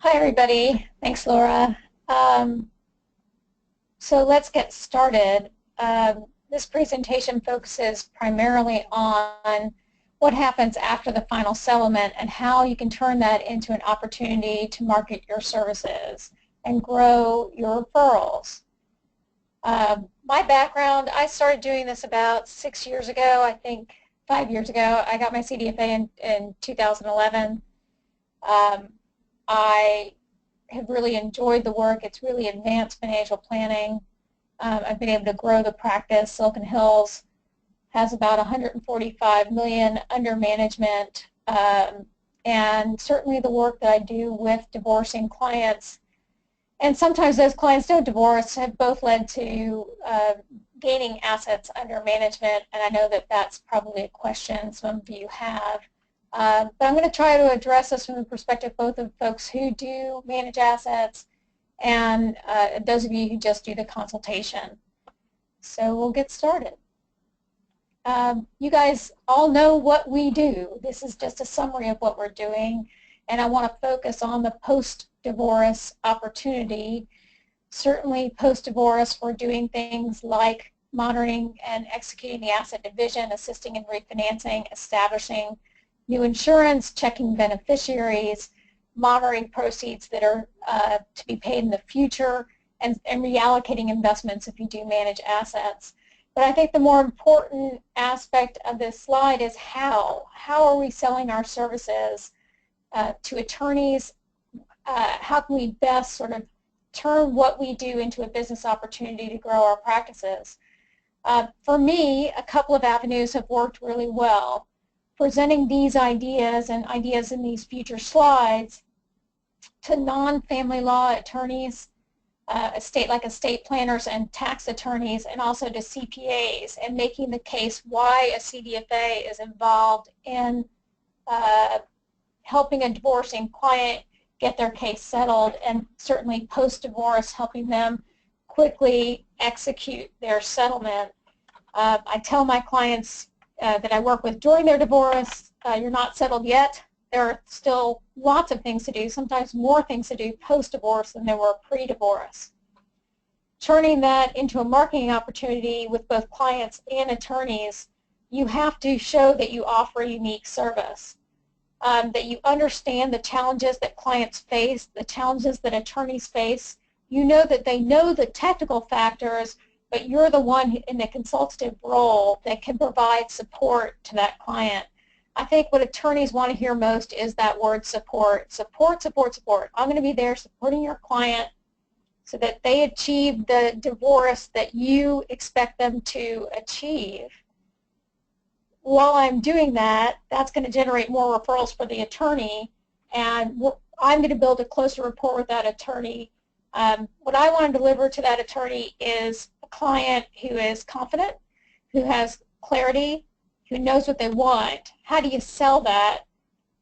Hi, everybody. Thanks, Laura. Um, so let's get started. This presentation focuses primarily on what happens after the final settlement and how you can turn that into an opportunity to market your services and grow your referrals. My background, I started doing this about 6 years ago, I think 5 years ago. I got my CDFA in 2011. I have really enjoyed the work. It's really advanced financial planning. I've been able to grow the practice. Silicon Hills has about 145 million under management, and certainly the work that I do with divorcing clients, and sometimes those clients don't divorce, have both led to gaining assets under management, and I know that that's probably a question some of you have. But I'm going to try to address this from the perspective both of folks who do manage assets and those of you who just do the consultation. So we'll get started. You guys all know what we do. This is just a summary of what we're doing, and I want to focus on the post-divorce opportunity. Certainly post-divorce, we're doing things like monitoring and executing the asset division, assisting in refinancing, establishing new insurance, checking beneficiaries, monitoring proceeds that are to be paid in the future, and reallocating investments if you do manage assets. But I think the more important aspect of this slide is how. How are we selling our services to attorneys? How can we best sort of turn what we do into a business opportunity to grow our practices? For me, a couple of avenues have worked really well. Presenting these ideas and ideas in these future slides to non-family law attorneys, estate planners and tax attorneys, and also to CPAs, and making the case why a CDFA is involved in helping a divorcing client get their case settled, and certainly post-divorce helping them quickly execute their settlement. I tell my clients that I work with during their divorce, you're not settled yet. There are still lots of things to do, sometimes more things to do post-divorce than there were pre-divorce. Turning that into a marketing opportunity with both clients and attorneys, you have to show that you offer a unique service, that you understand the challenges that clients face, the challenges that attorneys face. You know that they know the technical factors, but you're the one in the consultative role that can provide support to that client. I think what attorneys want to hear most is that word support. Support, support, support. I'm going to be there supporting your client so that they achieve the divorce that you expect them to achieve. While I'm doing that, that's going to generate more referrals for the attorney, and I'm going to build a closer rapport with that attorney. What I want to deliver to that attorney is a client who is confident, who has clarity, who knows what they want. How do you sell that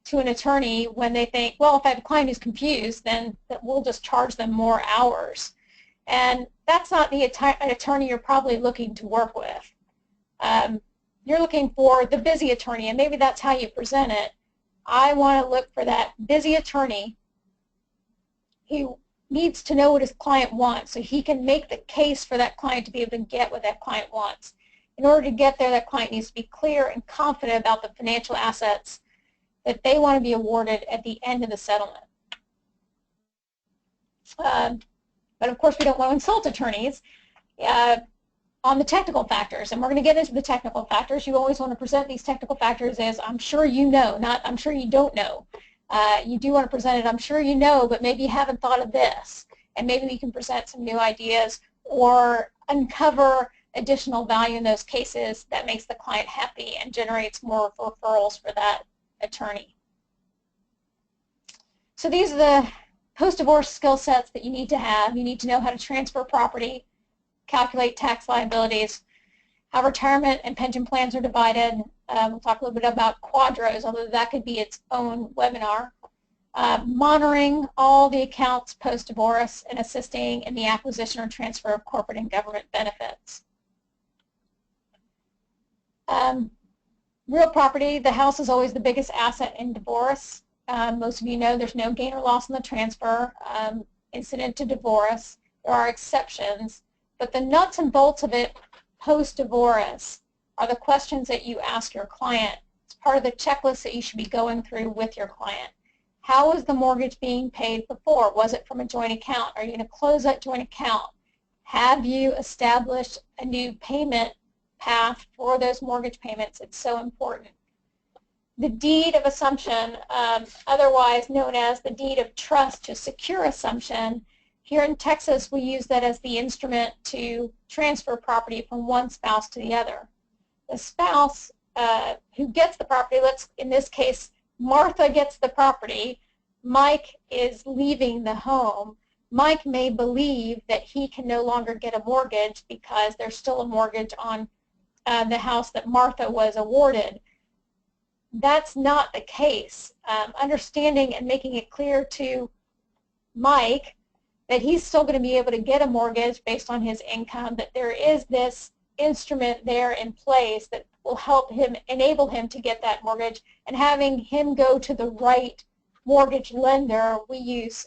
to an attorney when they think, well, if I have a client who's confused, then we'll just charge them more hours? And that's not the attorney you're probably looking to work with. You're looking for the busy attorney, and maybe that's how you present it. I want to look for that busy attorney who needs to know what his client wants so he can make the case for that client to be able to get what that client wants. In order to get there, that client needs to be clear and confident about the financial assets that they want to be awarded at the end of the settlement. But of course, we don't want to insult attorneys on the technical factors, and we're going to get into the technical factors. You always want to present these technical factors as I'm sure you know, not I'm sure you don't know. You do want to present it, I'm sure you know, but maybe you haven't thought of this, and maybe we can present some new ideas or uncover additional value in those cases that makes the client happy and generates more referrals for that attorney. So these are the post-divorce skill sets that you need to have. You need to know how to transfer property, calculate tax liabilities, how retirement and pension plans are divided. We'll talk a little bit about quadros, although that could be its own webinar. Monitoring all the accounts post-divorce and assisting in the acquisition or transfer of corporate and government benefits. Real property, the house is always the biggest asset in divorce. Most of you know there's no gain or loss in the transfer incident to divorce. There are exceptions, but the nuts and bolts of it post-divorce are the questions that you ask your client. It's part of the checklist that you should be going through with your client. How was the mortgage being paid before? Was it from a joint account? Are you going to close that joint account? Have you established a new payment path for those mortgage payments? It's so important. The deed of assumption, otherwise known as the deed of trust to secure assumption, here in Texas we use that as the instrument to transfer property from one spouse to the other. The spouse who gets the property, in this case Martha gets the property, Mike is leaving the home. Mike may believe that he can no longer get a mortgage because there's still a mortgage on the house that Martha was awarded. That's not the case. Understanding and making it clear to Mike that he's still going to be able to get a mortgage based on his income, that there is this instrument there in place that will help him, enable him to get that mortgage, and having him go to the right mortgage lender. We use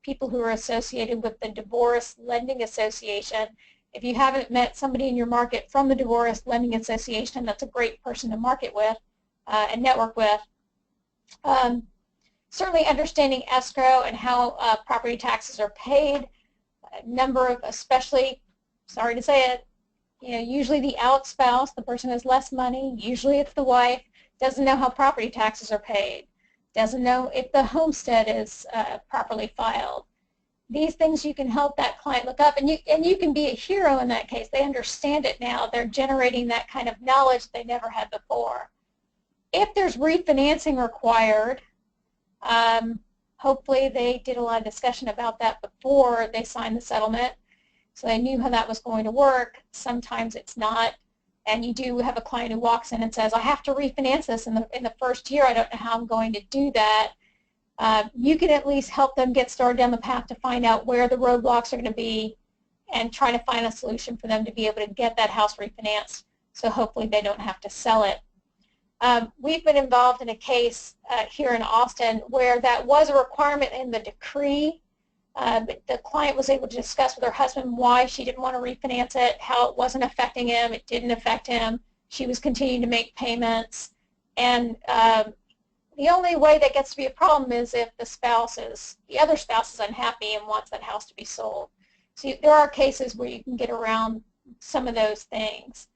people who are associated with the Divorce Lending Association. If you haven't met somebody in your market from the Divorce Lending Association, that's a great person to market with and network with. Certainly understanding escrow and how property taxes are paid. A number of, especially, sorry to say it, usually the out spouse, the person has less money, usually it's the wife, doesn't know how property taxes are paid, doesn't know if the homestead is properly filed. These things you can help that client look up, and you can be a hero in that case. They understand it now. They're generating that kind of knowledge they never had before. If there's refinancing required, hopefully they did a lot of discussion about that before they signed the settlement, so they knew how that was going to work. Sometimes it's not, and you do have a client who walks in and says, I have to refinance this in the first year. I don't know how I'm going to do that. You can at least help them get started down the path to find out where the roadblocks are going to be and try to find a solution for them to be able to get that house refinanced, so hopefully they don't have to sell it. We've been involved in a case here in Austin where that was a requirement in the decree. But the client was able to discuss with her husband why she didn't want to refinance it, how it wasn't affecting him, it didn't affect him. She was continuing to make payments. And the only way that gets to be a problem is if the other spouse is unhappy and wants that house to be sold. So there are cases where you can get around some of those things.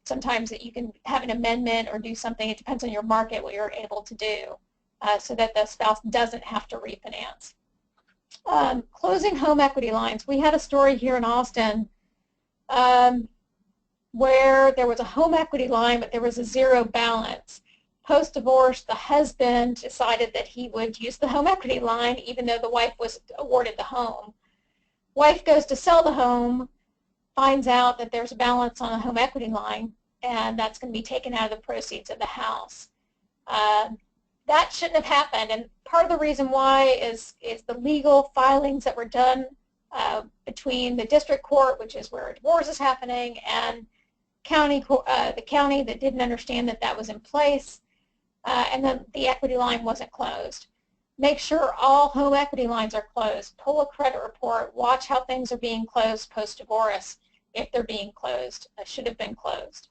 Sometimes that you can have an amendment or do something. It depends on your market what you're able to do so that the spouse doesn't have to refinance. Closing home equity lines. We had a story here in Austin where there was a home equity line, but there was a zero balance. Post-divorce, the husband decided that he would use the home equity line even though the wife was awarded the home. Wife goes to sell the home, finds out that there's a balance on a home equity line, and that's going to be taken out of the proceeds of the house. That shouldn't have happened, and part of the reason why is the legal filings that were done between the district court, which is where a divorce is happening, and the county that didn't understand that that was in place, and then the equity line wasn't closed. Make sure all home equity lines are closed. Pull a credit report. Watch how things are being closed post-divorce. If they're being closed, should have been closed.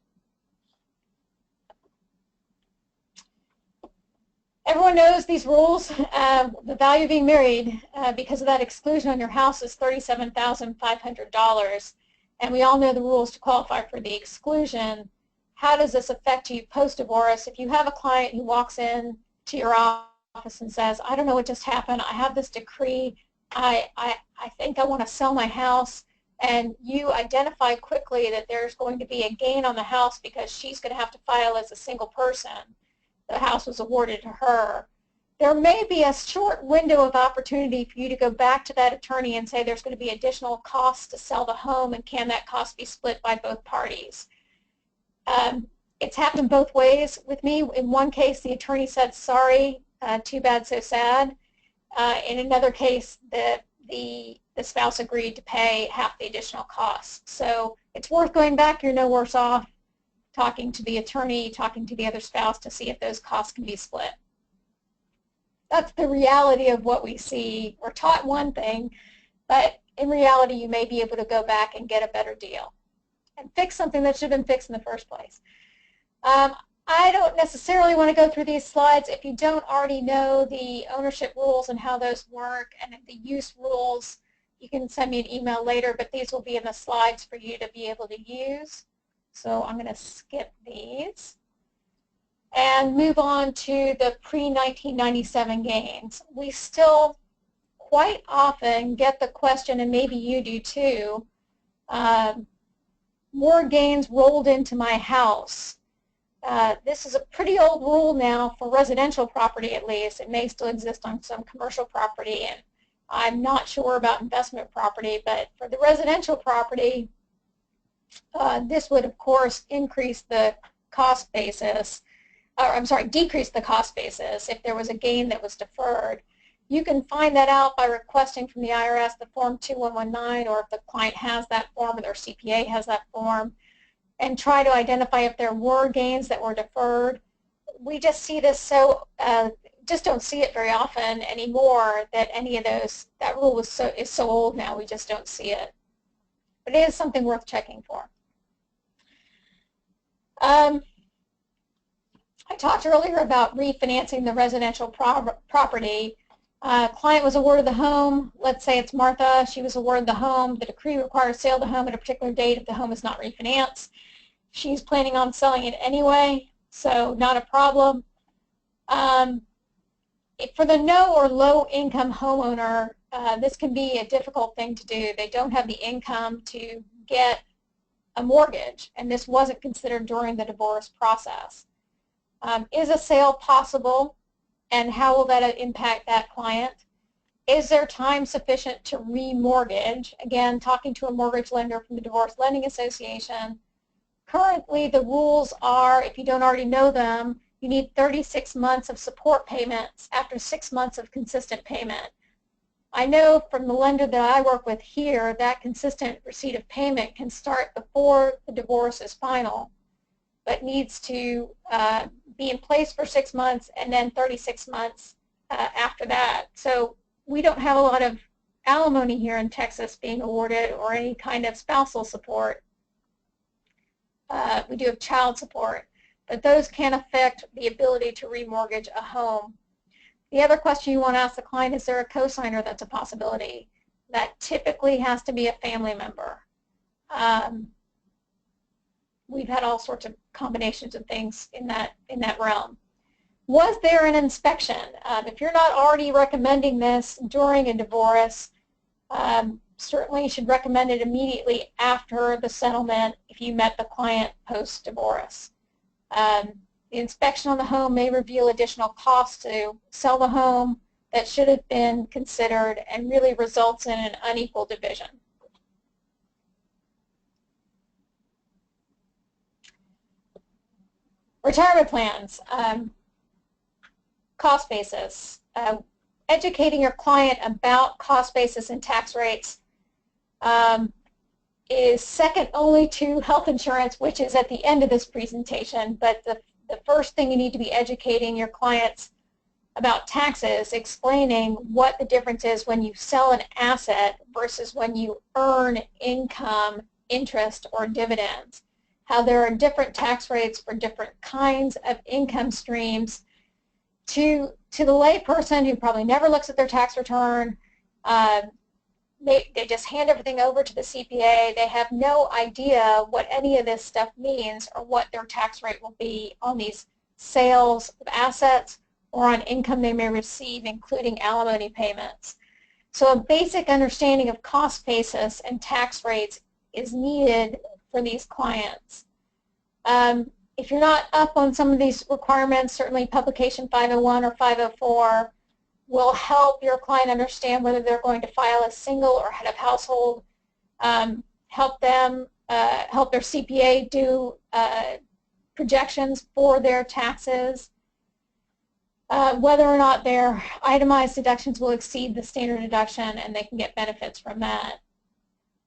Everyone knows these rules. The value of being married because of that exclusion on your house is $37,500. And we all know the rules to qualify for the exclusion. How does this affect you post-divorce? If you have a client who walks in to your office and says, I don't know what just happened. I have this decree. I think I want to sell my house. And you identify quickly that there's going to be a gain on the house because she's going to have to file as a single person. The house was awarded to her. There may be a short window of opportunity for you to go back to that attorney and say there's going to be additional costs to sell the home, and can that cost be split by both parties? It's happened both ways with me. In one case, the attorney said, sorry, too bad, so sad. In another case, the spouse agreed to pay half the additional costs. So it's worth going back. You're no worse off talking to the attorney, talking to the other spouse to see if those costs can be split. that's the reality of what we see. We're taught one thing, but in reality, you may be able to go back and get a better deal and fix something that should have been fixed in the first place. I don't necessarily want to go through these slides. If you don't already know the ownership rules and how those work and the use rules, you can send me an email later, but these will be in the slides for you to be able to use. So I'm going to skip these and move on to the pre-1997 gains. We still quite often get the question, and maybe you do too, more gains rolled into my house. This is a pretty old rule now for residential property, at least. It may still exist on some commercial property, and I'm not sure about investment property, but for the residential property, this would, of course, increase the cost basis, or I'm sorry, decrease the cost basis if there was a gain that was deferred. You can find that out by requesting from the IRS the Form 2119, or if the client has that form or their CPA has that form, and try to identify if there were gains that were deferred. We just see this just don't see it very often anymore, that any of those, that rule is so old now, we just don't see it. But it is something worth checking for. I talked earlier about refinancing the residential property. Client was awarded the home. Let's say it's Martha. She was awarded the home. The decree requires sale of the home at a particular date if the home is not refinanced. She's planning on selling it anyway, so not a problem. For the no or low income homeowner, this can be a difficult thing to do. They don't have the income to get a mortgage, and this wasn't considered during the divorce process. Is a sale possible, and how will that impact that client? Is there time sufficient to remortgage? Again, talking to a mortgage lender from the Divorce Lending Association. Currently, the rules are, if you don't already know them, you need 36 months of support payments after 6 months of consistent payment. I know from the lender that I work with here that consistent receipt of payment can start before the divorce is final, but needs to be in place for 6 months and then 36 months after that. So we don't have a lot of alimony here in Texas being awarded, or any kind of spousal support. We do have child support, but those can affect the ability to remortgage a home. The other question you want to ask the client, is there a cosigner that's a possibility? That typically has to be a family member. We've had all sorts of combinations of things in that realm. Was there an inspection? If you're not already recommending this during a divorce, certainly you should recommend it immediately after the settlement if you met the client post-divorce. The inspection on the home may reveal additional costs to sell the home that should have been considered, and really results in an unequal division. Retirement plans, cost basis. Educating your client about cost basis and tax rates is second only to health insurance, which is at the end of this presentation. But the first thing you need to be educating your clients about taxes, explaining what the difference is when you sell an asset versus when you earn income, interest, or dividends. How there are different tax rates for different kinds of income streams. To the layperson who probably never looks at their tax return, they just hand everything over to the CPA. They have no idea what any of this stuff means, or what their tax rate will be on these sales of assets or on income they may receive, including alimony payments. So a basic understanding of cost basis and tax rates is needed for these clients. If you're not up on some of these requirements, certainly Publication 501 or 504 will help your client understand whether they're going to file a single or head of household, help their CPA do projections for their taxes, whether or not their itemized deductions will exceed the standard deduction and they can get benefits from that.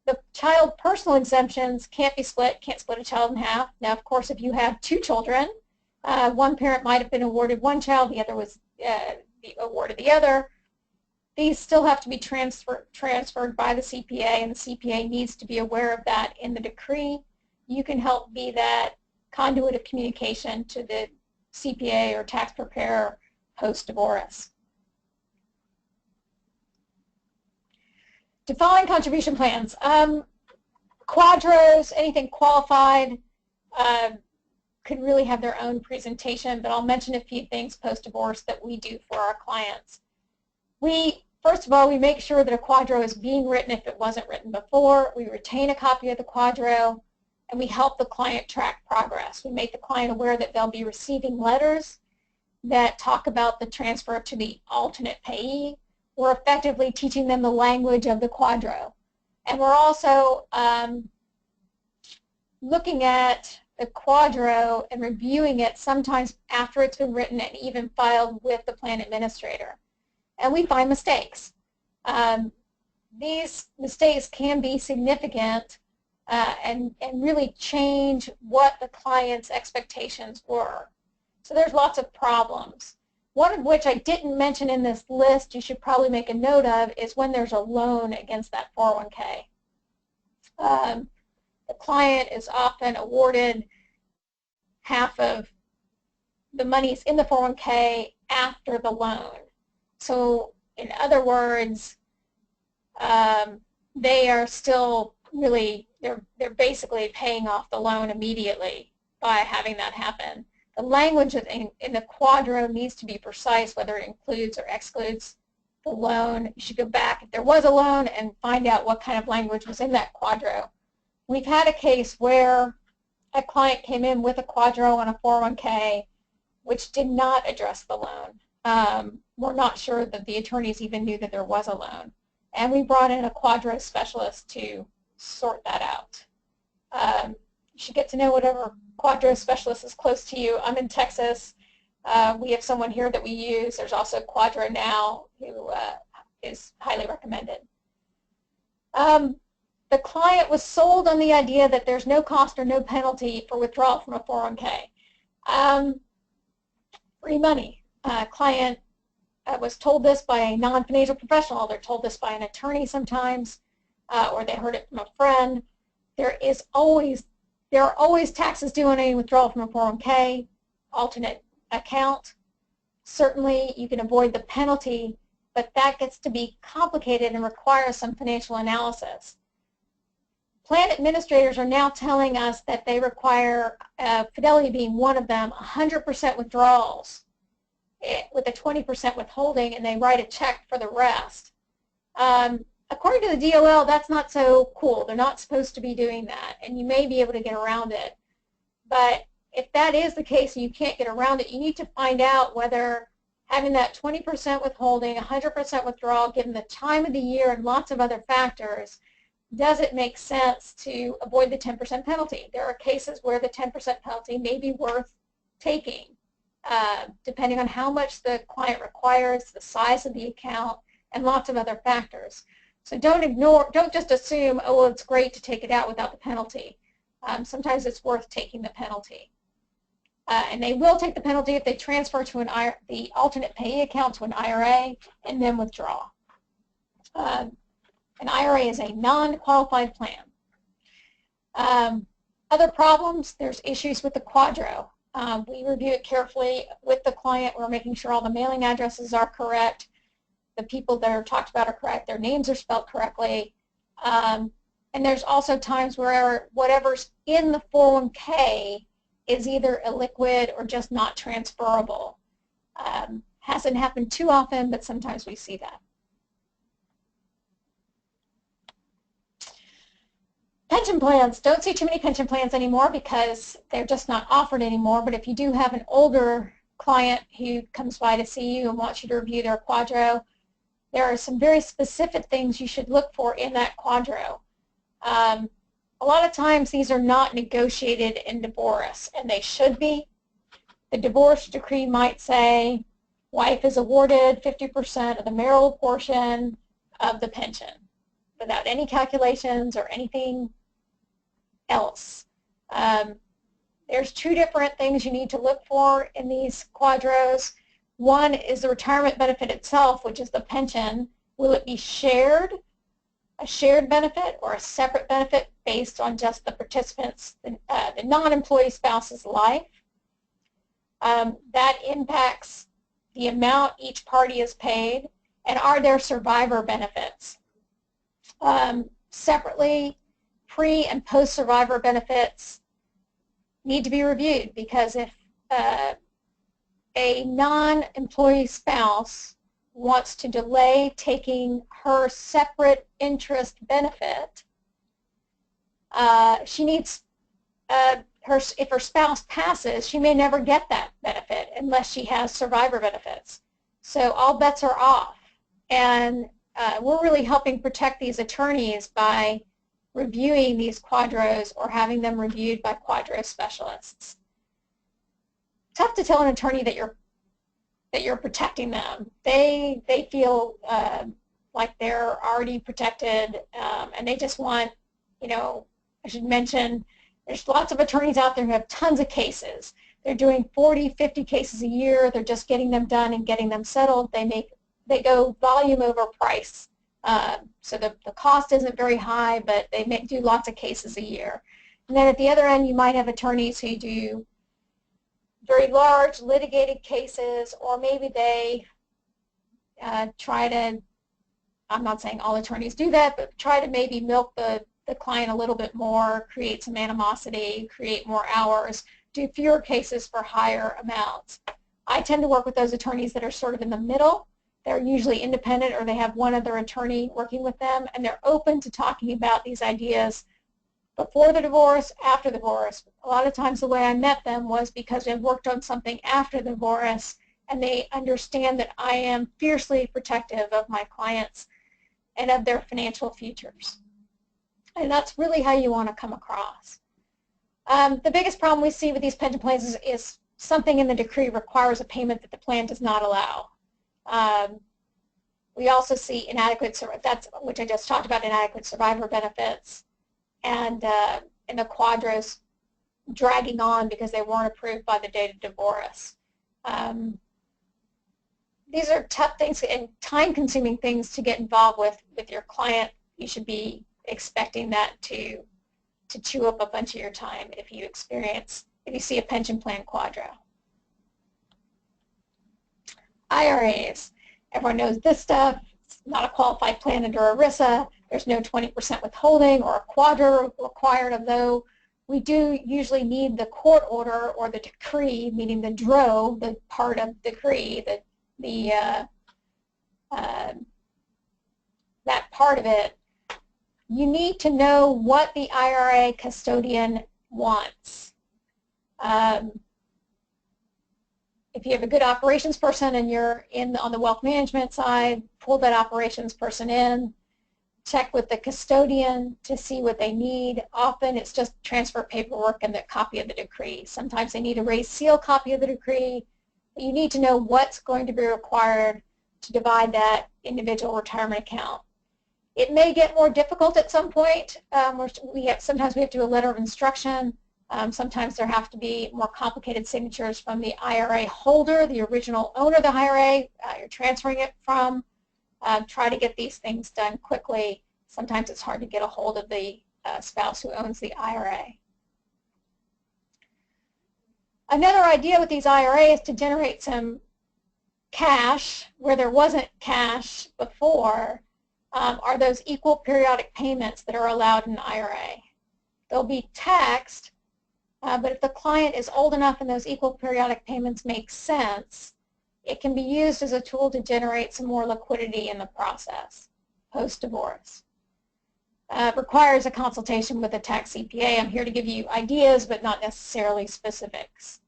The child personal exemptions can't be split, can't split a child in half. Now, of course, if you have two children, one parent might have been awarded one child, the awarded the other. These still have to be transferred by the CPA, and the CPA needs to be aware of that in the decree. You can help be that conduit of communication to the CPA or tax preparer post-divorce. Defined contribution plans. Quadros, anything qualified, could really have their own presentation, but I'll mention a few things post-divorce that we do for our clients. First of all, we make sure that a quadro is being written if it wasn't written before. We retain a copy of the quadro, and we help the client track progress. We make the client aware that they'll be receiving letters that talk about the transfer to the alternate payee. We're effectively teaching them the language of the quadro. And we're also looking at the quadro and reviewing it sometimes after it's been written and even filed with the plan administrator. And we find mistakes. These mistakes can be significant and really change what the client's expectations were. So there's lots of problems. One of which I didn't mention in this list, you should probably make a note of, is when there's a loan against that 401k. The client is often awarded half of the monies in the 401k after the loan. So in other words, they are still really, they're basically paying off the loan immediately by having that happen. The language in the quadro needs to be precise, whether it includes or excludes the loan. You should go back if there was a loan and find out what kind of language was in that quadro. We've had a case where a client came in with a quadro on a 401k which did not address the loan. We're not sure that the attorneys even knew that there was a loan. And we brought in a quadro specialist to sort that out. You should get to know whatever quadro specialist is close to you. I'm in Texas. We have someone here that we use. There's also Quadro Now, who is highly recommended. The client was sold on the idea that there's no cost or no penalty for withdrawal from a 401k. Free money. Client was told this by a non-financial professional. They're told this by an attorney sometimes, or they heard it from a friend. There are always taxes due on any withdrawal from a 401k, alternate account. Certainly you can avoid the penalty, but that gets to be complicated and requires some financial analysis. Plan administrators are now telling us that they require, Fidelity being one of them, 100% withdrawals with a 20% withholding, and they write a check for the rest. According to the DOL, that's not so cool. They're not supposed to be doing that, and you may be able to get around it. But if that is the case and you can't get around it, you need to find out whether having that 20% withholding, 100% withdrawal, given the time of the year and lots of other factors, does it make sense to avoid the 10% penalty? There are cases where the 10% penalty may be worth taking, depending on how much the client requires, the size of the account, and lots of other factors. So don't just assume, oh, well, it's great to take it out without the penalty. Sometimes it's worth taking the penalty. And they will take the penalty if they transfer to the alternate payee account to an IRA and then withdraw. An IRA is a non-qualified plan. Other problems, there's issues with the quadro. We review it carefully with the client. We're making sure all the mailing addresses are correct. The people that are talked about are correct. Their names are spelled correctly. And there's also times where whatever's in the 401k is either illiquid or just not transferable. Hasn't happened too often, but sometimes we see that. Pension plans. Don't see too many pension plans anymore because they're just not offered anymore. But if you do have an older client who comes by to see you and wants you to review their quadro, there are some very specific things you should look for in that quadro. A lot of times these are not negotiated in divorce, and they should be. The divorce decree might say wife is awarded 50% of the marital portion of the pension without any calculations or anything else. There's two different things you need to look for in these quadros. One is the retirement benefit itself, which is the pension. Will it be shared, a shared benefit, or a separate benefit based on just the participants, the non-employee spouse's life? That impacts the amount each party is paid, and are there survivor benefits? Separately, pre- and post-survivor benefits need to be reviewed, because if a non-employee spouse wants to delay taking her separate interest benefit, she needs if her spouse passes, she may never get that benefit unless she has survivor benefits. So all bets are off. And we're really helping protect these attorneys by reviewing these QDROs or having them reviewed by QDRO specialists. Tough to tell an attorney that you're protecting them. They feel like they're already protected, and they just want, I should mention, there's lots of attorneys out there who have tons of cases. They're doing 40, 50 cases a year. They're just getting them done and getting them settled. They go volume over price. So the cost isn't very high, but they do lots of cases a year. And then at the other end, you might have attorneys who do very large litigated cases, or maybe they try to, I'm not saying all attorneys do that, but try to maybe milk the client a little bit more, create some animosity, create more hours, do fewer cases for higher amounts. I tend to work with those attorneys that are sort of in the middle. They're usually independent, or they have one other attorney working with them, and they're open to talking about these ideas before the divorce, after the divorce. A lot of times the way I met them was because they've worked on something after the divorce, and they understand that I am fiercely protective of my clients and of their financial futures. And that's really how you want to come across. The biggest problem we see with these pension plans is something in the decree requires a payment that the plan does not allow. We also see inadequate, that's which I just talked about, inadequate survivor benefits, and the QDROs dragging on because they weren't approved by the date of divorce. These are tough things and time-consuming things to get involved with your client. You should be expecting that to chew up a bunch of your time if you see a pension plan QDRO. IRAs. Everyone knows this stuff. It's not a qualified plan under ERISA. There's no 20% withholding or a QDRO required, although we do usually need the court order or the decree, meaning the DRO, the part of the decree, that part of it. You need to know what the IRA custodian wants. If you have a good operations person and you're on the wealth management side, pull that operations person in, check with the custodian to see what they need. Often it's just transfer paperwork and the copy of the decree. Sometimes they need a raised seal copy of the decree. You need to know what's going to be required to divide that individual retirement account. It may get more difficult at some point. Sometimes we have to do a letter of instruction. Sometimes there have to be more complicated signatures from the IRA holder, the original owner of the IRA you're transferring it from. Try to get these things done quickly. Sometimes it's hard to get a hold of the spouse who owns the IRA. Another idea with these IRAs is to generate some cash where there wasn't cash before. Are those equal periodic payments that are allowed in an IRA. They'll be taxed, but if the client is old enough and those equal periodic payments make sense, it can be used as a tool to generate some more liquidity in the process post-divorce. Requires a consultation with a tax CPA. I'm here to give you ideas, but not necessarily specifics.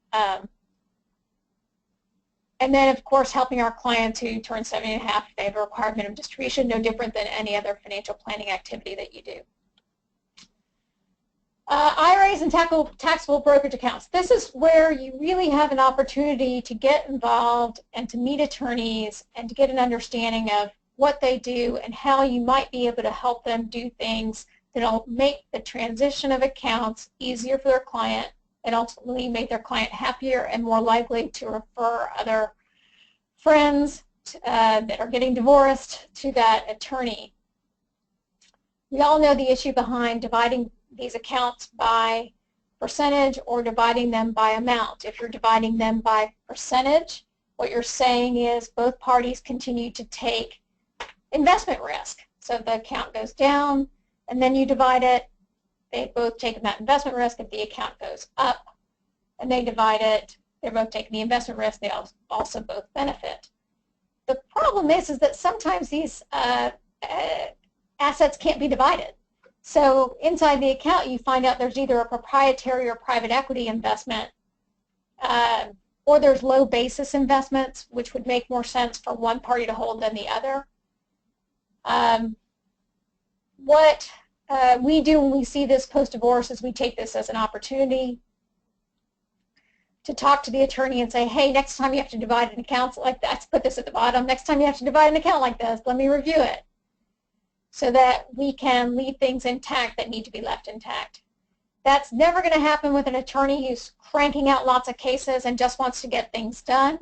And then, of course, helping our clients who turn 70 and a half, they have a required minimum distribution, no different than any other financial planning activity that you do. IRAs and taxable brokerage accounts. This is where you really have an opportunity to get involved and to meet attorneys and to get an understanding of what they do and how you might be able to help them do things that will make the transition of accounts easier for their client and ultimately make their client happier and more likely to refer other friends that are getting divorced to that attorney. We all know the issue behind dividing these accounts by percentage or dividing them by amount. If you're dividing them by percentage, what you're saying is both parties continue to take investment risk. So the account goes down, and then you divide it. They both take that investment risk. If the account goes up and they divide it, they're both taking the investment risk. They also both benefit. The problem is that sometimes these assets can't be divided. So inside the account, you find out there's either a proprietary or private equity investment, or there's low basis investments, which would make more sense for one party to hold than the other. What we do when we see this post-divorce is we take this as an opportunity to talk to the attorney and say, hey, next time you have to divide an account like that, let's put this at the bottom, next time you have to divide an account like this, let me review it, so that we can leave things intact that need to be left intact. That's never going to happen with an attorney who's cranking out lots of cases and just wants to get things done.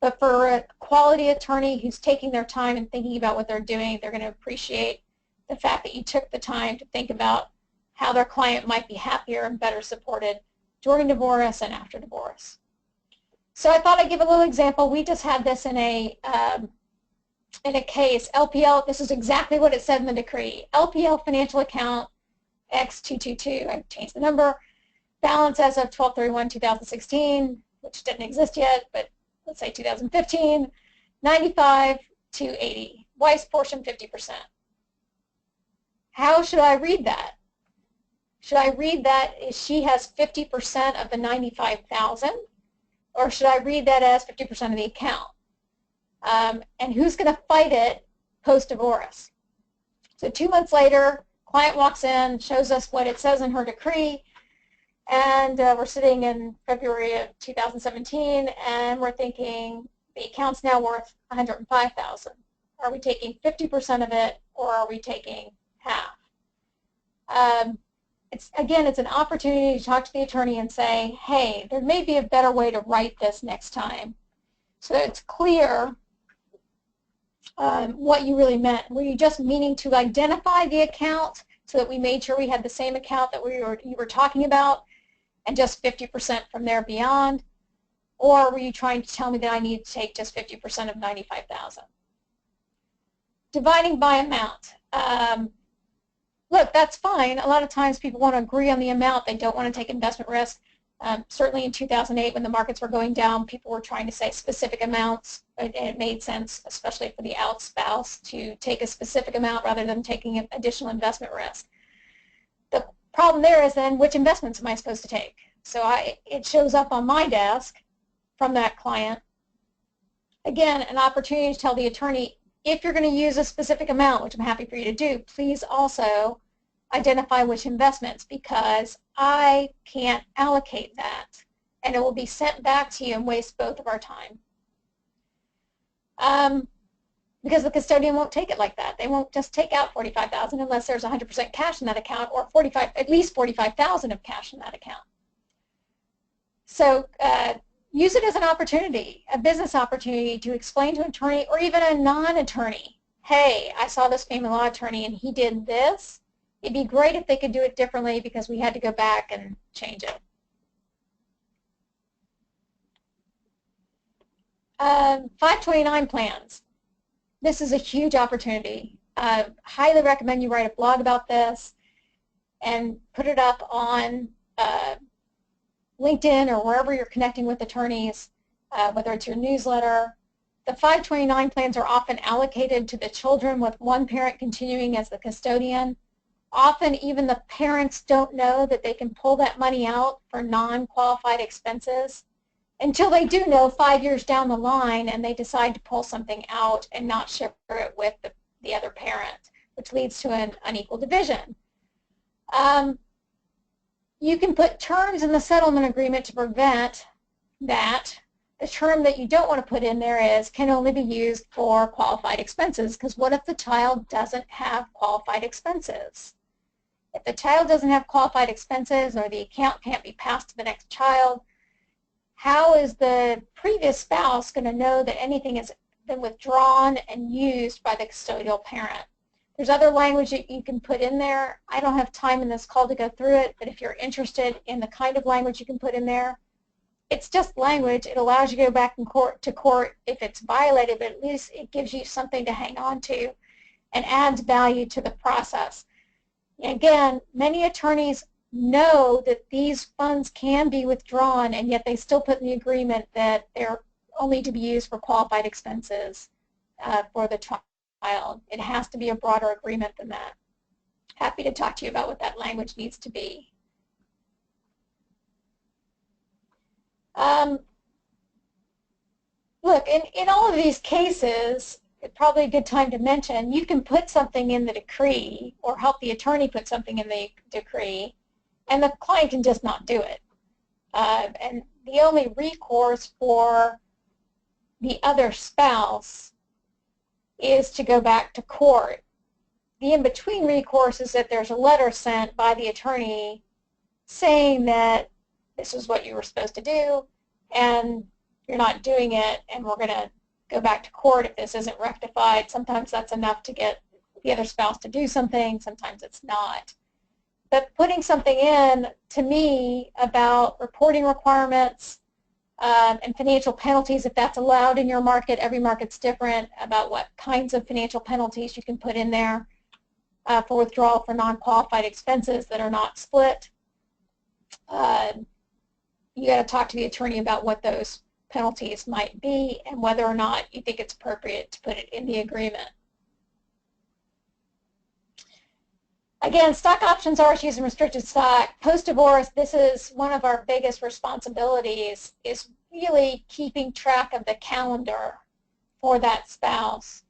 But for a quality attorney who's taking their time and thinking about what they're doing, they're going to appreciate the fact that you took the time to think about how their client might be happier and better supported during divorce and after divorce. So I thought I'd give a little example. We just had this in a case, LPL, this is exactly what it said in the decree. LPL financial account X222, I've changed the number, balance as of 12/31/2016, which didn't exist yet, but let's say 2015, 95 to 80. Wife's portion 50%. How should I read that? Should I read that as she has 50% of the $95,000, or should I read that as 50% of the account? And who's going to fight it post-divorce? So 2 months later, client walks in, shows us what it says in her decree, and we're sitting in February of 2017, and we're thinking the account's now worth $105,000. Are we taking 50% of it, or are we taking half? Again, it's an opportunity to talk to the attorney and say, hey, there may be a better way to write this next time, so that it's clear what you really meant. Were you just meaning to identify the account so that we made sure we had the same account that you were talking about and just 50% from there beyond? Or were you trying to tell me that I need to take just 50% of $95,000? Dividing by amount. Look, that's fine. A lot of times people want to agree on the amount. They don't want to take investment risk. Certainly in 2008, when the markets were going down, people were trying to say specific amounts, and it made sense, especially for the out spouse, to take a specific amount rather than taking additional investment risk. The problem there is then, which investments am I supposed to take? So it shows up on my desk from that client. Again, an opportunity to tell the attorney, if you're going to use a specific amount, which I'm happy for you to do, please also identify which investments, because I can't allocate that, and it will be sent back to you and waste both of our time. Because the custodian won't take it like that. They won't just take out $45,000 unless there's 100% cash in that account, or at least $45,000 of cash in that account. So use it as an opportunity, a business opportunity, to explain to an attorney or even a non-attorney, hey, I saw this family law attorney and he did this. It'd be great if they could do it differently because we had to go back and change it. 529 plans. This is a huge opportunity. I highly recommend you write a blog about this and put it up on LinkedIn or wherever you're connecting with attorneys, whether it's your newsletter. The 529 plans are often allocated to the children, with one parent continuing as the custodian. Often even the parents don't know that they can pull that money out for non-qualified expenses until they do know 5 years down the line and they decide to pull something out and not share it with the other parent, which leads to an unequal division. You can put terms in the settlement agreement to prevent that. The term that you don't want to put in there is can only be used for qualified expenses, because what if the child doesn't have qualified expenses? If the child doesn't have qualified expenses, or the account can't be passed to the next child, how is the previous spouse going to know that anything has been withdrawn and used by the custodial parent? There's other language that you can put in there. I don't have time in this call to go through it, but if you're interested in the kind of language you can put in there, it's just language. It allows you to go back in to court if it's violated, but at least it gives you something to hang on to and adds value to the process. Again, many attorneys know that these funds can be withdrawn, and yet they still put in the agreement that they're only to be used for qualified expenses for the child. It has to be a broader agreement than that. Happy to talk to you about what that language needs to be. Look, in all of these cases, it's probably a good time to mention, you can put something in the decree or help the attorney put something in the decree, and the client can just not do it. And the only recourse for the other spouse is to go back to court. The in-between recourse is that there's a letter sent by the attorney saying that this is what you were supposed to do, and you're not doing it, and we're going to go back to court if this isn't rectified. Sometimes that's enough to get the other spouse to do something. Sometimes it's not. But putting something in, to me, about reporting requirements and financial penalties, if that's allowed in your market, every market's different, about what kinds of financial penalties you can put in there for withdrawal for non-qualified expenses that are not split. You got to talk to the attorney about what those penalties might be and whether or not you think it's appropriate to put it in the agreement. Again, stock options, RSUs, and restricted stock. Post-divorce, this is one of our biggest responsibilities, is really keeping track of the calendar for that spouse.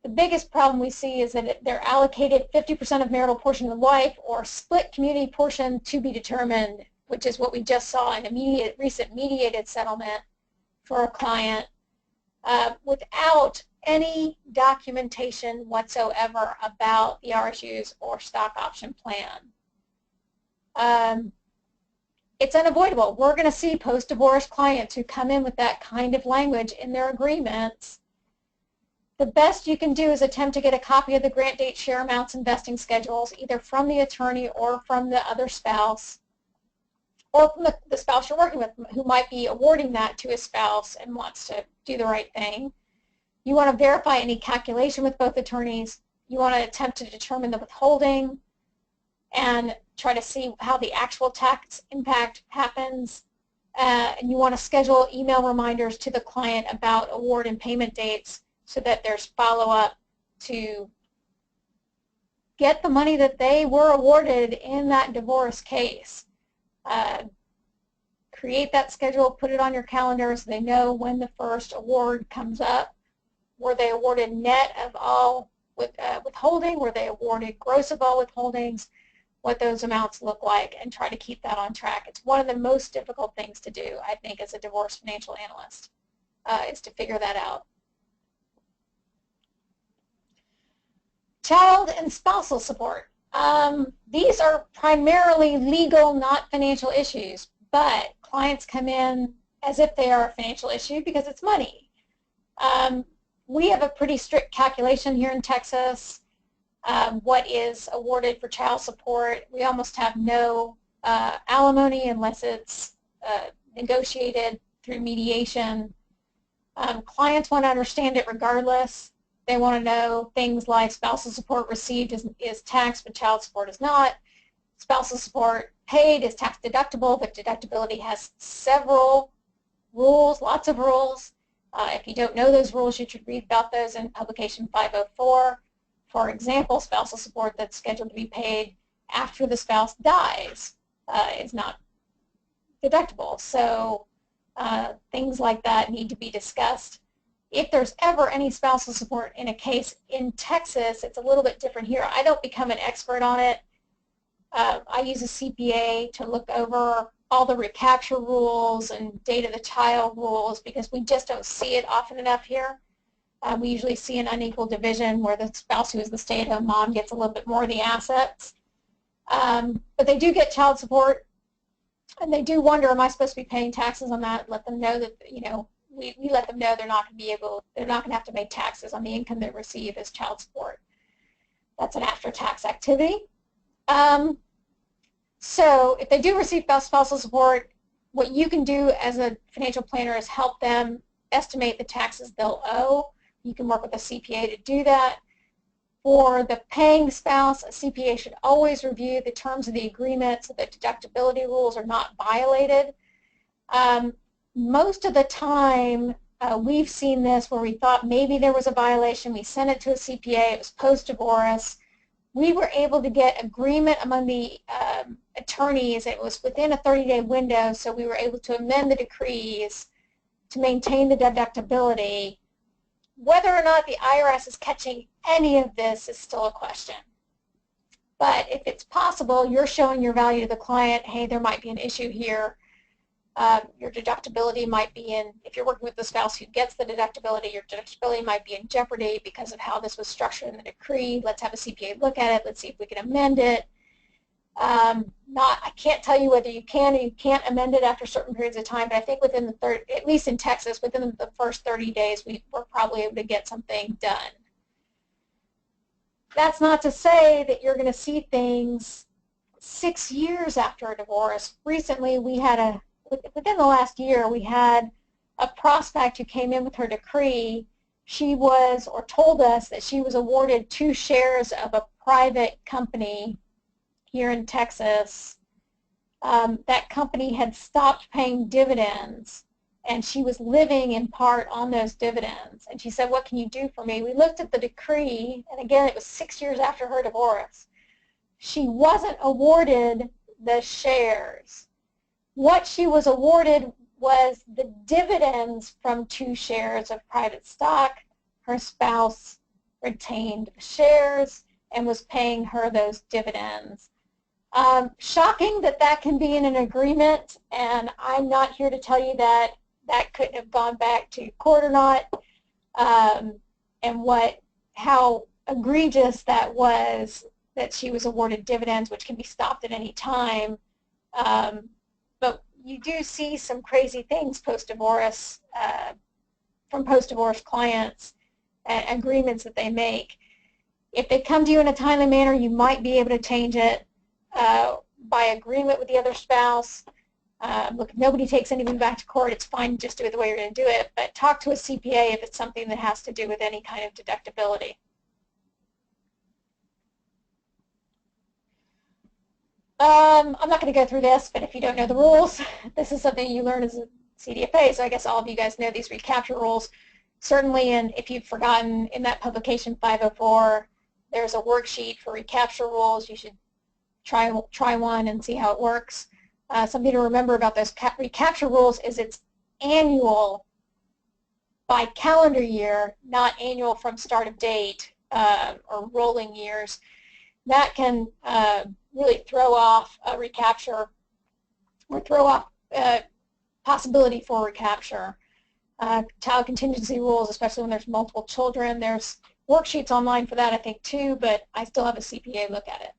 The biggest problem we see is that they're allocated 50% of marital portion of the wife or split community portion to be determined, which is what we just saw in a recent mediated settlement for a client, without any documentation whatsoever about the RSUs or stock option plan. It's unavoidable. We're going to see post-divorce clients who come in with that kind of language in their agreements. The best you can do is attempt to get a copy of the grant date, share amounts, and vesting schedules, either from the attorney or from the other spouse, or from the spouse you're working with, who might be awarding that to a spouse and wants to do the right thing. You want to verify any calculation with both attorneys. You want to attempt to determine the withholding and try to see how the actual tax impact happens. And you want to schedule email reminders to the client about award and payment dates so that there's follow-up to get the money that they were awarded in that divorce case. Create that schedule, put it on your calendar so they know when the first award comes up. Were they awarded net of all withholding? Were they awarded gross of all withholdings? What those amounts look like, and try to keep that on track. It's one of the most difficult things to do, I think, as a divorce financial analyst, is to figure that out. Child and spousal support. These are primarily legal, not financial issues, but clients come in as if they are a financial issue because it's money. We have a pretty strict calculation here in Texas. What is awarded for child support. We almost have no alimony unless it's negotiated through mediation. Clients want to understand it regardless. They want to know things like spousal support received is taxed, but child support is not. Spousal support paid is tax deductible, but deductibility has several rules, lots of rules. If you don't know those rules, you should read about those in Publication 504. For example, spousal support that's scheduled to be paid after the spouse dies is not deductible. So things like that need to be discussed. If there's ever any spousal support in a case in Texas, it's a little bit different here. I don't become an expert on it. I use a CPA to look over all the recapture rules and date of the child rules because we just don't see it often enough here. We usually see an unequal division where the spouse who is the stay-at-home mom gets a little bit more of the assets. But they do get child support. and they do wonder, am I supposed to be paying taxes on that? Let them know that, we let them know they're not going to have to pay taxes on the income they receive as child support. That's an after-tax activity. So if they do receive spousal support, what you can do as a financial planner is help them estimate the taxes they'll owe. You can work with a CPA to do that. For the paying spouse, a CPA should always review the terms of the agreement so that deductibility rules are not violated. Most of the time, we've seen this where we thought maybe there was a violation. We sent it to a CPA. It was post-divorce. We were able to get agreement among the attorneys. It was within a 30-day window, so we were able to amend the decrees to maintain the deductibility. Whether or not the IRS is catching any of this is still a question. But if it's possible, you're showing your value to the client, hey, there might be an issue here. Your deductibility might be in, if you're working with the spouse who gets the deductibility, your deductibility might be in jeopardy because of how this was structured in the decree. Let's have a CPA look at it. Let's see if we can amend it. I can't tell you whether you can or you can't amend it after certain periods of time, but I think within the at least in Texas, within the first 30 days, we're probably able to get something done. That's not to say that you're going to see things 6 years after a divorce. Recently, within the last year, we had a prospect who came in with her decree. She was, or told us that she was awarded 2 shares of a private company here in Texas. That company had stopped paying dividends, and she was living in part on those dividends. And she said, what can you do for me? We looked at the decree, and again, it was 6 years after her divorce. She wasn't awarded the shares. What she was awarded was the dividends from 2 shares of private stock. Her spouse retained the shares and was paying her those dividends. Shocking that that can be in an agreement, and I'm not here to tell you that that couldn't have gone back to court or not, and how egregious that was, that she was awarded dividends, which can be stopped at any time. But you do see some crazy things post-divorce, from post-divorce clients, and agreements that they make. If they come to you in a timely manner, you might be able to change it by agreement with the other spouse. Look, if nobody takes anything back to court, it's fine, just do it the way you're going to do it, but talk to a CPA if it's something that has to do with any kind of deductibility. I'm not going to go through this, but if you don't know the rules, this is something you learn as a CDFA, so I guess all of you guys know these recapture rules. Certainly, and if you've forgotten, in that publication 504, there's a worksheet for recapture rules. You should try one and see how it works. Something to remember about those recapture rules is it's annual by calendar year, not annual from start of date or rolling years. That can really throw off a recapture or throw off possibility for recapture. Child contingency rules, especially when there's multiple children. There's worksheets online for that, I think, too, but I still have a CPA look at it.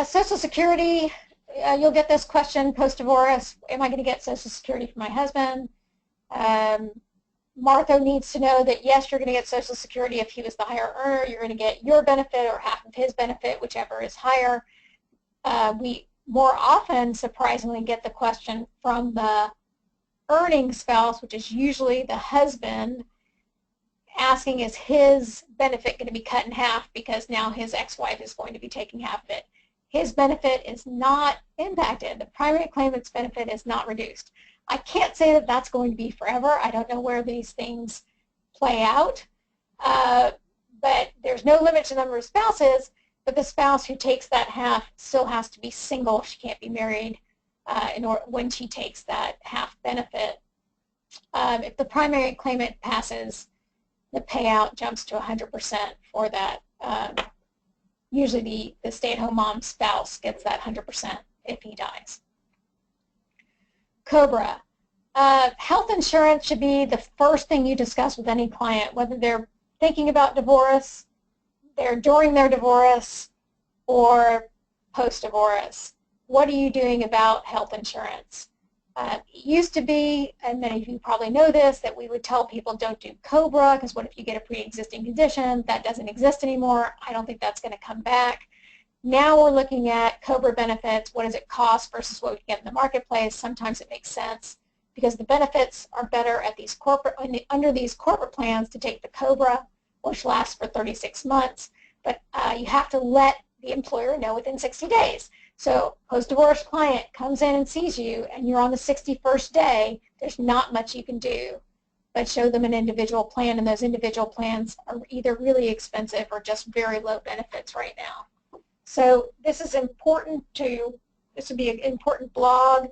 Social Security, you'll get this question post-divorce. Am I going to get Social Security from my husband? Martha needs to know that, yes, you're going to get Social Security if he was the higher earner. You're going to get your benefit or half of his benefit, whichever is higher. We more often, surprisingly, get the question from the earning spouse, which is usually the husband, asking, is his benefit going to be cut in half because now his ex-wife is going to be taking half of it. His benefit is not impacted. The primary claimant's benefit is not reduced. I can't say that that's going to be forever. I don't know where these things play out, but there's no limit to the number of spouses, but the spouse who takes that half still has to be single. She can't be married when she takes that half benefit. If the primary claimant passes, the payout jumps to 100% for that. Usually the stay-at-home mom spouse gets that 100% if he dies. COBRA. Health insurance should be the first thing you discuss with any client, whether they're thinking about divorce, they're during their divorce, or post-divorce? What are you doing about health insurance? It used to be, and many of you probably know this, that we would tell people don't do COBRA because what if you get a pre-existing condition? That doesn't exist anymore. I don't think that's going to come back. Now we're looking at COBRA benefits. What does it cost versus what we get in the marketplace? Sometimes it makes sense because the benefits are better at these corporate, under these corporate plans to take the COBRA, which lasts for 36 months. But you have to let the employer know within 60 days. So post-divorce client comes in and sees you and you're on the 61st day, there's not much you can do but show them an individual plan, and those individual plans are either really expensive or just very low benefits right now. So this is important this would be an important blog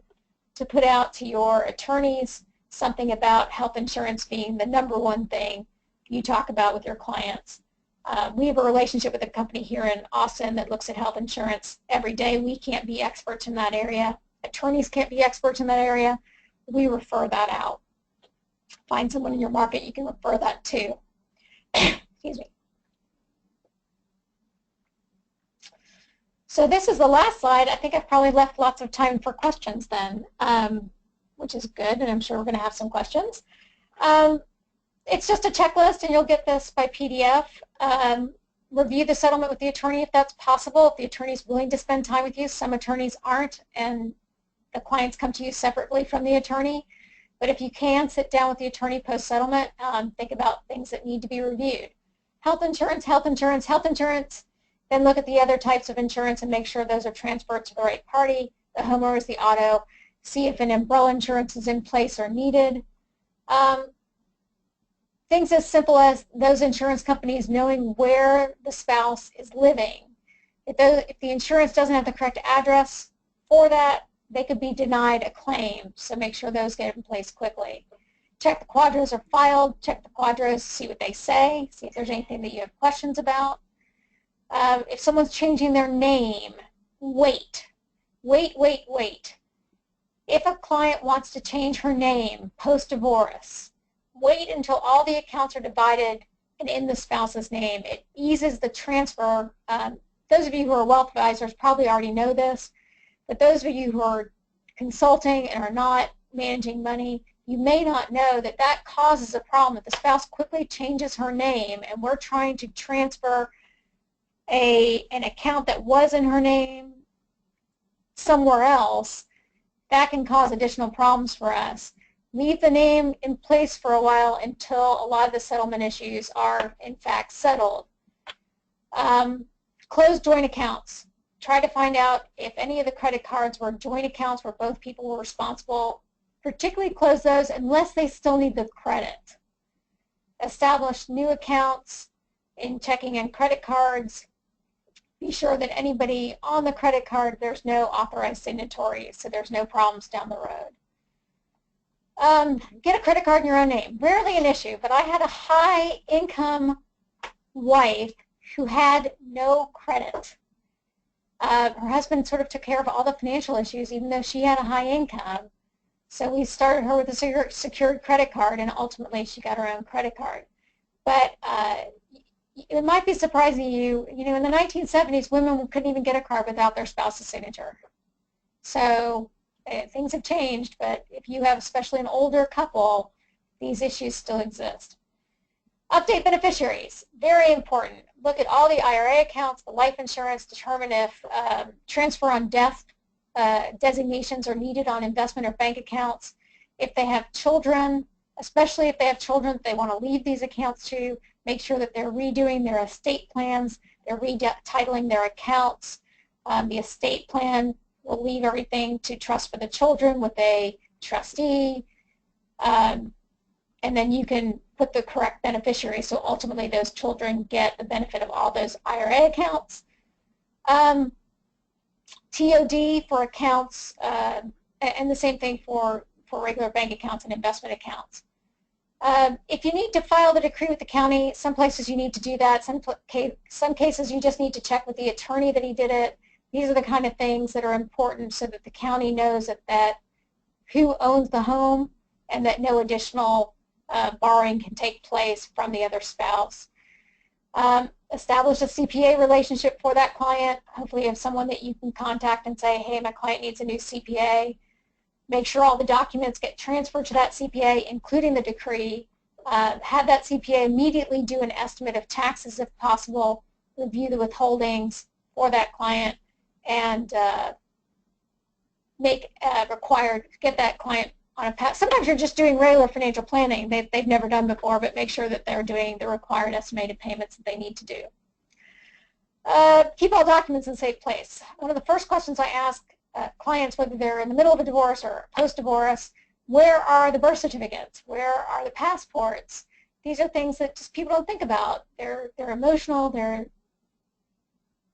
to put out to your attorneys, something about health insurance being the #1 thing you talk about with your clients. We have a relationship with a company here in Austin that looks at health insurance every day. We can't be experts in that area. Attorneys can't be experts in that area. We refer that out. Find someone in your market you can refer that to. Excuse me. So this is the last slide. I think I've probably left lots of time for questions then, which is good, and I'm sure we're going to have some questions. It's just a checklist, and you'll get this by PDF. Review the settlement with the attorney if that's possible, if the attorney's willing to spend time with you. Some attorneys aren't, and the clients come to you separately from the attorney. But if you can, sit down with the attorney post-settlement, think about things that need to be reviewed. Health insurance, health insurance, health insurance. Then look at the other types of insurance and make sure those are transferred to the right party, the homeowners, the auto. See if an umbrella insurance is in place or needed. Things as simple as those insurance companies knowing where the spouse is living. If the insurance doesn't have the correct address for that, they could be denied a claim, so make sure those get in place quickly. Check the quadros are filed, check the quadros, see what they say, see if there's anything that you have questions about. If someone's changing their name, wait. If a client wants to change her name post-divorce, wait until all the accounts are divided and in the spouse's name. It eases the transfer. Those of you who are wealth advisors probably already know this, but those of you who are consulting and are not managing money, you may not know that that causes a problem. If the spouse quickly changes her name and we're trying to transfer an account that was in her name somewhere else, that can cause additional problems for us. Leave the name in place for a while until a lot of the settlement issues are in fact settled. Close joint accounts. Try to find out if any of the credit cards were joint accounts where both people were responsible. Particularly close those unless they still need the credit. Establish new accounts in checking and credit cards. Be sure that anybody on the credit card, there's no authorized signatories, so there's no problems down the road. Get a credit card in your own name. Rarely an issue, but I had a high-income wife who had no credit. Her husband sort of took care of all the financial issues, even though she had a high income. So we started her with a secured credit card, and ultimately she got her own credit card. But it might be surprising to you, in the 1970s, women couldn't even get a card without their spouse's signature. So things have changed, but if you have especially an older couple, these issues still exist. Update beneficiaries, very important. Look at all the IRA accounts, the life insurance, determine if transfer on death designations are needed on investment or bank accounts. If they have children, especially if they have children that they want to leave these accounts to, make sure that they're redoing their estate plans, they're retitling their accounts. The estate plan will leave everything to trust for the children with a trustee, and then you can put the correct beneficiary, so ultimately those children get the benefit of all those IRA accounts. TOD for accounts, and the same thing for regular bank accounts and investment accounts. If you need to file the decree with the county, some places you need to do that. Some cases you just need to check with the attorney that he did it. These are the kind of things that are important so that the county knows that who owns the home and that no additional borrowing can take place from the other spouse. establish a CPA relationship for that client. Hopefully you have someone that you can contact and say, hey, my client needs a new CPA. Make sure all the documents get transferred to that CPA, including the decree. Have that CPA immediately do an estimate of taxes if possible, review the withholdings for that client, and make required, get that client on a path. Sometimes you're just doing regular financial planning they've never done before, but make sure that they're doing the required estimated payments that they need to do. Keep all documents in a safe place. One of the first questions I ask clients, whether they're in the middle of a divorce or post-divorce, where are the birth certificates? Where are the passports? These are things that just people don't think about. They're emotional. They're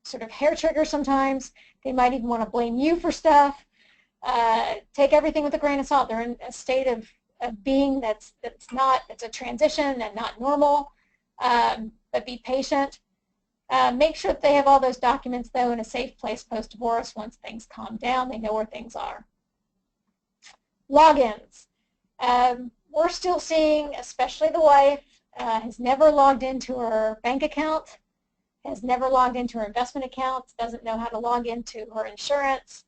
sort of hair triggers sometimes. They might even want to blame you for stuff. Take everything with a grain of salt. They're in a state of being that's a transition and not normal, but be patient. Make sure that they have all those documents, though, in a safe place post-divorce. Once things calm down, they know where things are. Logins. We're still seeing, especially the wife, has never logged into her bank account, has never logged into her investment accounts, doesn't know how to log into her insurance.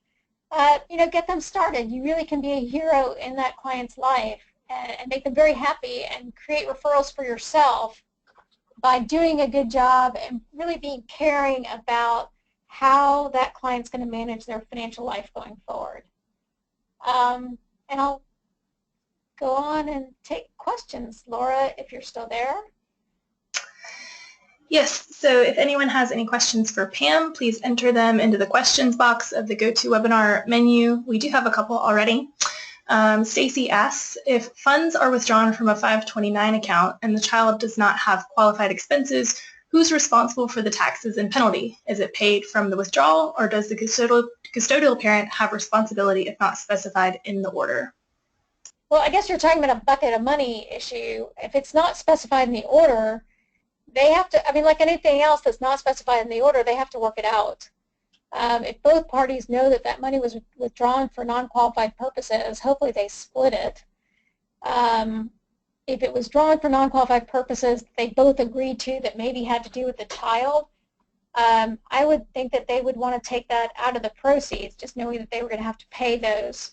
Get them started. You really can be a hero in that client's life and make them very happy and create referrals for yourself by doing a good job and really being caring about how that client's going to manage their financial life going forward. And I'll go on and take questions. Laura, if you're still there. Yes, so if anyone has any questions for Pam, please enter them into the questions box of the GoToWebinar menu. We do have a couple already. Stacy asks, if funds are withdrawn from a 529 account and the child does not have qualified expenses, who's responsible for the taxes and penalty? Is it paid from the withdrawal, or does the custodial parent have responsibility if not specified in the order? Well, I guess you're talking about a bucket of money issue. If it's not specified in the order, they have to, I mean, like anything else that's not specified in the order, they have to work it out. If both parties know that that money was withdrawn for non-qualified purposes, hopefully they split it. If it was drawn for non-qualified purposes, they both agreed to that maybe had to do with the child, I would think that they would want to take that out of the proceeds, just knowing that they were going to have to pay those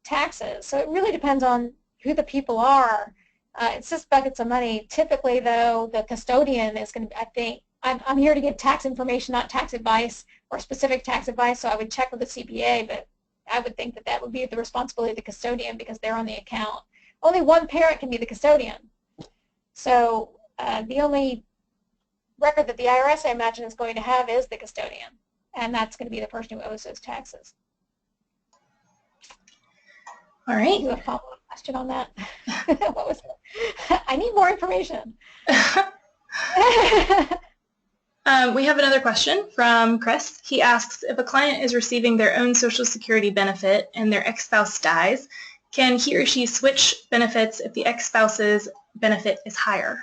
taxes. So it really depends on who the people are. It's just buckets of money. Typically, though, the custodian is going to, I think, I'm here to give tax information, not tax advice or specific tax advice, so I would check with the CPA, but I would think that that would be the responsibility of the custodian because they're on the account. Only one parent can be the custodian. So the only record that the IRS, I imagine, is going to have is the custodian, and that's going to be the person who owes those taxes. All right. Do you have a follow-up question on that? What was it? I need more information. We have another question from Chris. He asks, if a client is receiving their own Social Security benefit and their ex-spouse dies, can he or she switch benefits if the ex-spouse's benefit is higher?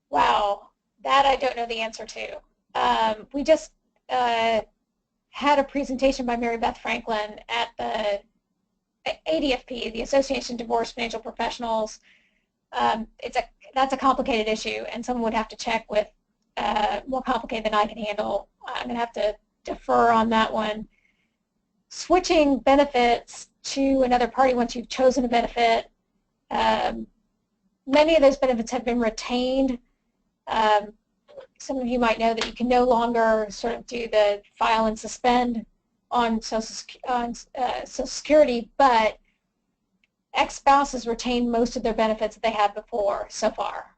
Wow, that I don't know the answer to. We just had a presentation by Mary Beth Franklin at the ADFP, the Association of Divorced Financial Professionals. That's a complicated issue, and someone would have to check with more complicated than I can handle. I'm going to have to defer on that one. Switching benefits to another party once you've chosen a benefit, many of those benefits have been retained. Some of you might know that you can no longer sort of do the file and suspend on Social Security, but ex-spouses retain most of their benefits that they had before so far.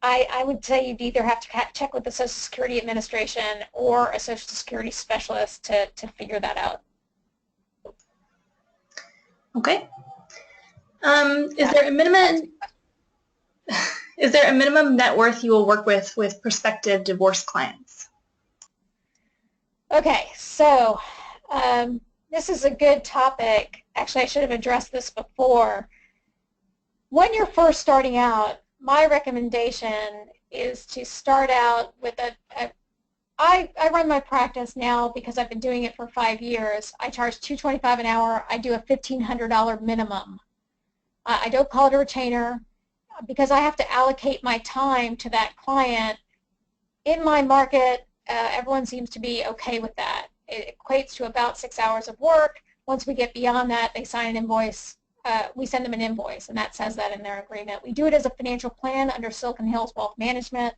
I would say you'd either have to check with the Social Security Administration or a Social Security specialist to figure that out. Okay. Is there a minimum? Is there a minimum net worth you will work with prospective divorce clients? Okay, so this is a good topic. Actually, I should have addressed this before. When you're first starting out, my recommendation is to start out with I run my practice now because I've been doing it for 5 years. I charge $225 an hour. I do a $1,500 minimum. I don't call it a retainer. because I have to allocate my time to that client. In my market, everyone seems to be okay with that. It equates to about 6 hours of work. Once we get beyond that, they sign an invoice. We send them an invoice, and that says that in their agreement. We do it as a financial plan under Silicon Hills Wealth Management.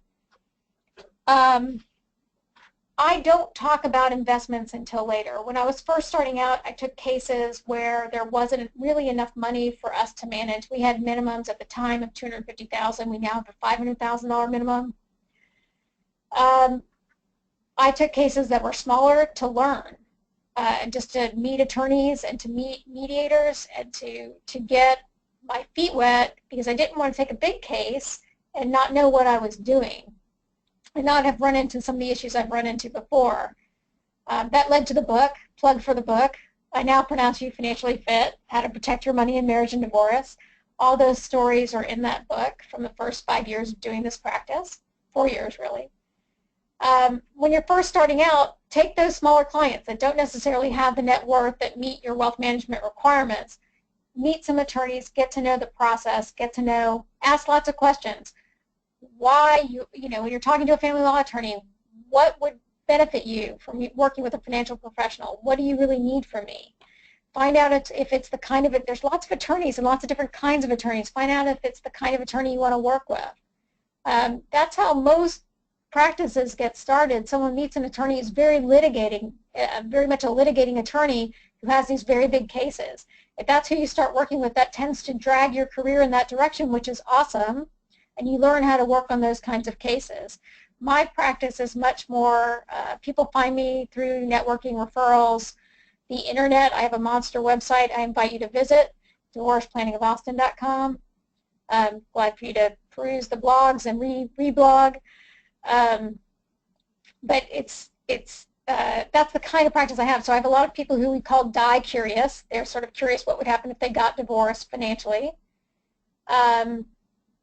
I don't talk about investments until later. When I was first starting out, I took cases where there wasn't really enough money for us to manage. We had minimums at the time of $250,000. We now have a $500,000 minimum. I took cases that were smaller to learn, and just to meet attorneys and to meet mediators and to get my feet wet, because I didn't want to take a big case and not know what I was doing and not have run into some of the issues I've run into before. That led to the book, plug for the book. I Now Pronounce You Financially Fit, How to Protect Your Money in Marriage and Divorce. All those stories are in that book from the first 5 years of doing this practice, 4 years really. When you're first starting out, take those smaller clients that don't necessarily have the net worth that meet your wealth management requirements. Meet some attorneys, get to know the process, get to know, ask lots of questions. Why, when you're talking to a family law attorney, what would benefit you from working with a financial professional? What do you really need from me? Find out if it's the kind of, there's lots of attorneys and lots of different kinds of attorneys. Find out if it's the kind of attorney you want to work with. That's how most practices get started. Someone meets an attorney who's very much a litigating attorney who has these very big cases. If that's who you start working with, that tends to drag your career in that direction, which is awesome, and you learn how to work on those kinds of cases. My practice is much more, people find me through networking, referrals, the internet. I have a monster website I invite you to visit, divorceplanningofaustin.com. I'm glad for you to peruse the blogs and reblog. But that's the kind of practice I have. So I have a lot of people who we call die curious. They're sort of curious what would happen if they got divorced financially.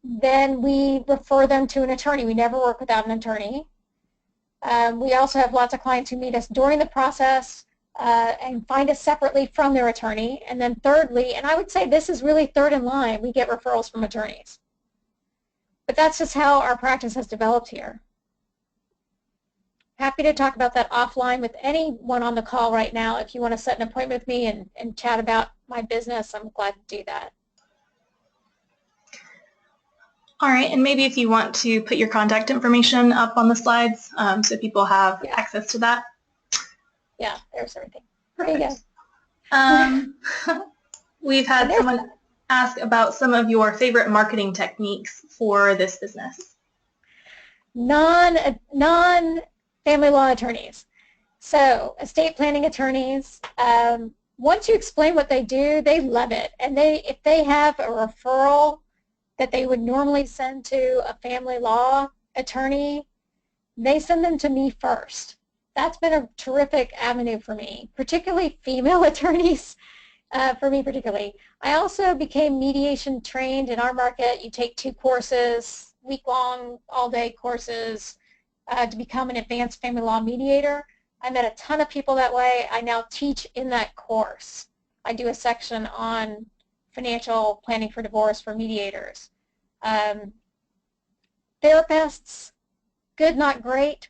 Then we refer them to an attorney. We never work without an attorney. We also have lots of clients who meet us during the process and find us separately from their attorney. And then thirdly, and I would say this is really third in line, we get referrals from attorneys. But that's just how our practice has developed here. Happy to talk about that offline with anyone on the call right now. If you want to set an appointment with me and chat about my business, I'm glad to do that. All right, and maybe if you want to put your contact information up on the slides so people have access to that. Yeah, there's everything. Perfect. There you go. We've had someone ask about some of your favorite marketing techniques for this business. Non-family law attorneys. So estate planning attorneys, once you explain what they do, they love it. And if they have a referral that they would normally send to a family law attorney, they send them to me first. That's been a terrific avenue for me, particularly female attorneys, for me particularly. I also became mediation trained in our market. You take 2 courses, week-long, all-day courses to become an advanced family law mediator. I met a ton of people that way. I now teach in that course. I do a section on financial planning for divorce for mediators. Therapists, good, not great,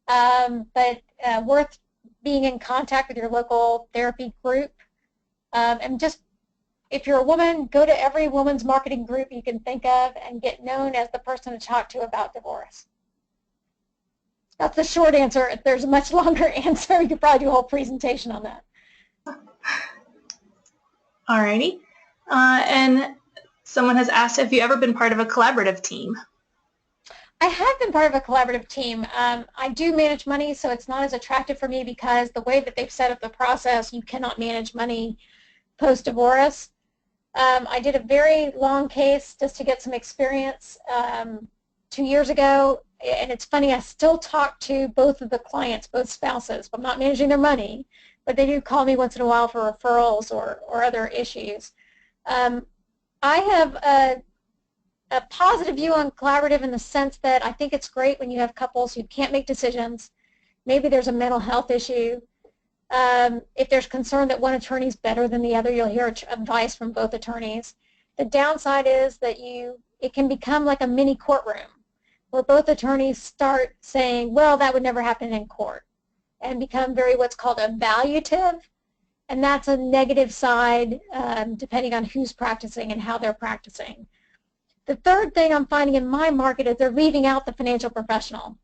but worth being in contact with your local therapy group. And just, if you're a woman, go to every woman's marketing group you can think of and get known as the person to talk to about divorce. That's the short answer. If there's a much longer answer, you could probably do a whole presentation on that. Alrighty. And someone has asked, have you ever been part of a collaborative team? I have been part of a collaborative team. I do manage money, so it's not as attractive for me because the way that they've set up the process, you cannot manage money post-divorce. I did a very long case just to get some experience 2 years ago, and it's funny, I still talk to both of the clients, both spouses. I'm not managing their money, but they do call me once in a while for referrals or other issues. I have a positive view on collaborative in the sense that I think it's great when you have couples who can't make decisions. Maybe there's a mental health issue. If there's concern that one attorney is better than the other, you'll hear advice from both attorneys. The downside is that you it can become like a mini courtroom where both attorneys start saying, well, that would never happen in court, and become very what's called evaluative. And that's a negative side depending on who's practicing and how they're practicing. The third thing I'm finding in my market is they're leaving out the financial professional.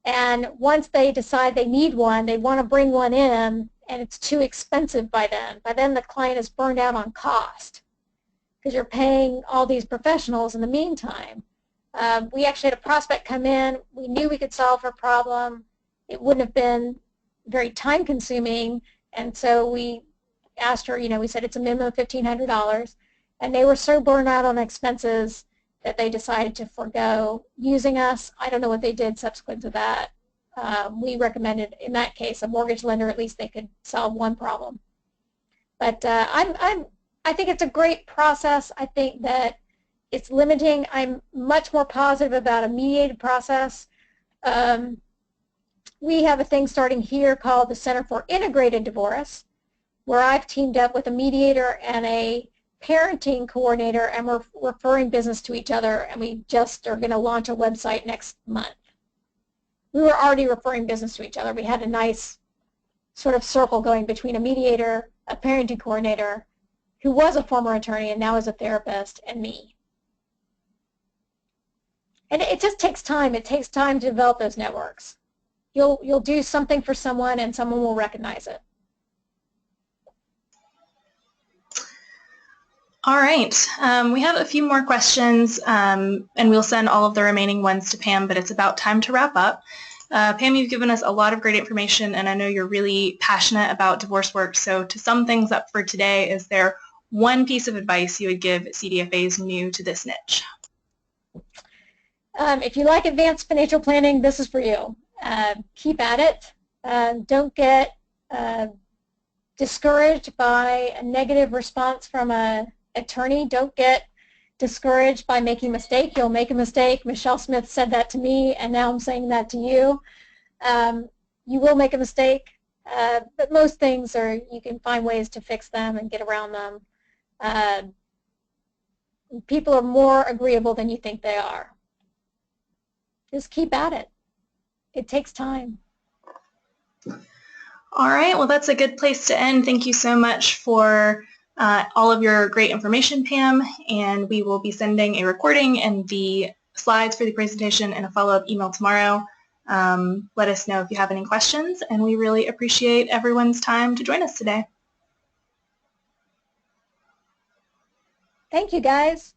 And once they decide they need one, they want to bring one in, and it's too expensive by then. By then the client is burned out on cost because you're paying all these professionals in the meantime. We actually had a prospect come in. We knew we could solve her problem. It wouldn't have been very time consuming, and so we asked her, we said it's a minimum of $1,500, and they were so burned out on expenses that they decided to forego using us. I don't know what they did subsequent to that. We recommended, in that case, a mortgage lender. At least they could solve one problem. But I think it's a great process. I think that it's limiting. I'm much more positive about a mediated process. We have a thing starting here called the Center for Integrated Divorce, where I've teamed up with a mediator and a parenting coordinator, and we're referring business to each other, and we just are going to launch a website next month. We were already referring business to each other. We had a nice sort of circle going between a mediator, a parenting coordinator, who was a former attorney and now is a therapist, and me. And it just takes time. It takes time to develop those networks. You'll do something for someone, and someone will recognize it. All right, we have a few more questions, and we'll send all of the remaining ones to Pam, but it's about time to wrap up. Pam, you've given us a lot of great information, and I know you're really passionate about divorce work, so to sum things up for today, is there one piece of advice you would give CDFAs new to this niche? If you like advanced financial planning, this is for you. Keep at it. Don't get discouraged by a negative response from an attorney. Don't get discouraged by making a mistake. You'll make a mistake. Michelle Smith said that to me, and now I'm saying that to you. You will make a mistake, but most things you can find ways to fix them and get around them. People are more agreeable than you think they are. Just keep at it. It takes time. All right, well, that's a good place to end. Thank you so much for all of your great information, Pam, and we will be sending a recording and the slides for the presentation in a follow-up email tomorrow. Let us know if you have any questions, and we really appreciate everyone's time to join us today. Thank you, guys.